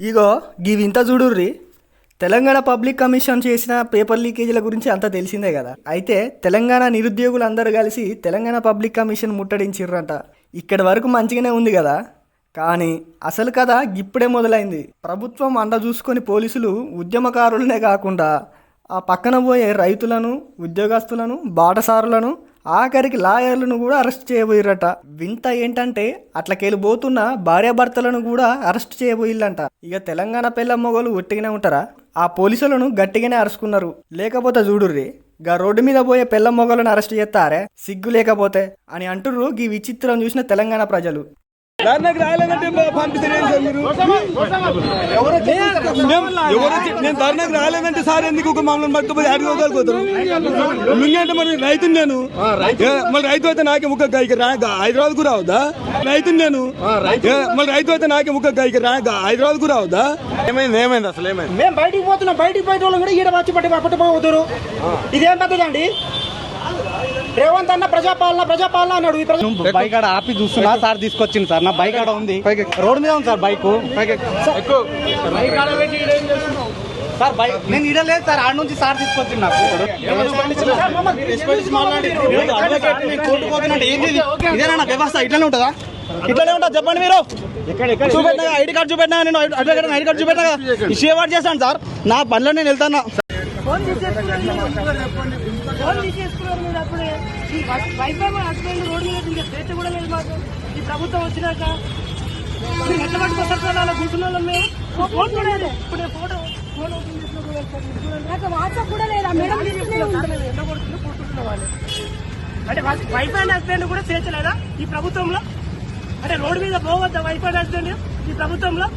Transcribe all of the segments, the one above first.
ఇగో గివింత చూడుర్రి. Telangana public commission చేసిన paper లీకేజీల గురించి అంతా తెలిసిందే కదా. అయితే తెలంగాణ నిరుద్యోగులు అందరూ కలిసి తెలంగాణ పబ్లిక్ కమిషన్ ముట్టడించిర్రంట. ఇక్కడి వరకు మంచిగానే ఉంది కదా, కానీ అసలు కథ ఇప్పుడే మొదలైంది. ప్రభుత్వం అండ చూసుకొని పోలీసులు ఉద్యమకారులనే కాకుండా ఆ పక్కన పోయే రైతులను, ఉద్యోగస్తులను, బాటసారులను, ఆఖరికి లాయర్లను కూడా అరెస్ట్ చేయబోయిరట. వింత ఏంటంటే అట్లకెళ్ళి పోతున్న భార్యాభర్తలను కూడా అరెస్ట్ చేయబోయిల్లంట. ఇక తెలంగాణ పెళ్ళ మొగలు ఒట్టిగానే ఉంటారా? ఆ పోలీసులను గట్టిగానే అరుచుకున్నారు. లేకపోతే చూడుర్రి, గా రోడ్డు మీద పోయే పెళ్ళ మొగలను అరెస్ట్ చేస్తారే సిగ్గు లేకపోతే అని అంటుర్రు ఈ విచిత్రం చూసిన తెలంగాణ ప్రజలు. రాలేదంటే నేను ధర్నాకు రాలేదంటే సార్ ఎందుకు మమ్మల్ని పట్టుకుపోయి అడిగోగలుగుతారు? అంటే మరి రైతు నేను, మళ్ళీ రైతు అయితే నాకే ముక్క హైదరాబాద్ కూడా రావద్దా? రైతు నేను, మళ్ళీ రైతు అయితే నాకే ముక్క హైదరాబాద్ కూడా రావద్దా? ఏమైంది అసలు ఏమైంది? మేము బయటికి పోతున్నాం, బయటికి పోయే వాళ్ళు కూడా ఈడ వచ్చి పట్టుకుపోతున్నారు. ఇదేం పద్ధతండి? రేవంత్ అన్న ప్రజాపాలన అన్నాడు. బైక్ ఆడ ఆపి చూస్తున్నా సార్ తీసుకొచ్చింది సార్. నా బైక్ ఆడ ఉంది, రోడ్ మీద ఉంది సార్ బైక్. సార్ బైక్ నేను ఇడలేదు సార్, ఆడ నుంచి సార్ తీసుకొచ్చింది నాకు. ఇదేనా వ్యవస్థ? ఇట్లనే ఉంటుందా? ఇట్లనే ఉంటుంది చెప్పండి మీరు. చూపెట్టినా ఐడి కార్డు చూపెట్టినా, నేను అడ్వకేట్ ఐడి కార్డు చూపెట్టినా ఇష్యూ అవార్డు చేస్తాను సార్. నా పనిలో నేను వెళ్తాను. ఫోన్ తీసేసుకున్నారు మీరు అప్పుడే. ఈ వైఫై హస్బెండ్ రోడ్డు మీద ఇంకా స్వేచ్ఛ కూడా లేదు మాకు. ఈ ప్రభుత్వం వచ్చినాక మీరు ఎట్లా పట్టుకొస్తారు? అలా కూర్చున్న వాళ్ళం మేము. ఫోన్ కూడా లేదు. ఇప్పుడు ఫోన్ ఓపెన్ చేసిన వాట్సాప్ కూడా లేదా మేడం? ఎంత కొడుతుందో కూర్చుంటున్న వాళ్ళు. అంటే వైఫై హస్బెండ్ కూడా స్వేచ్ఛ లేదా ఈ ప్రభుత్వంలో? అంటే రోడ్డు మీద పోవద్దా వైఫై హస్బెండ్ ఈ ప్రభుత్వంలో?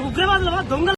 ఉగ్రవాదులమా, దొంగ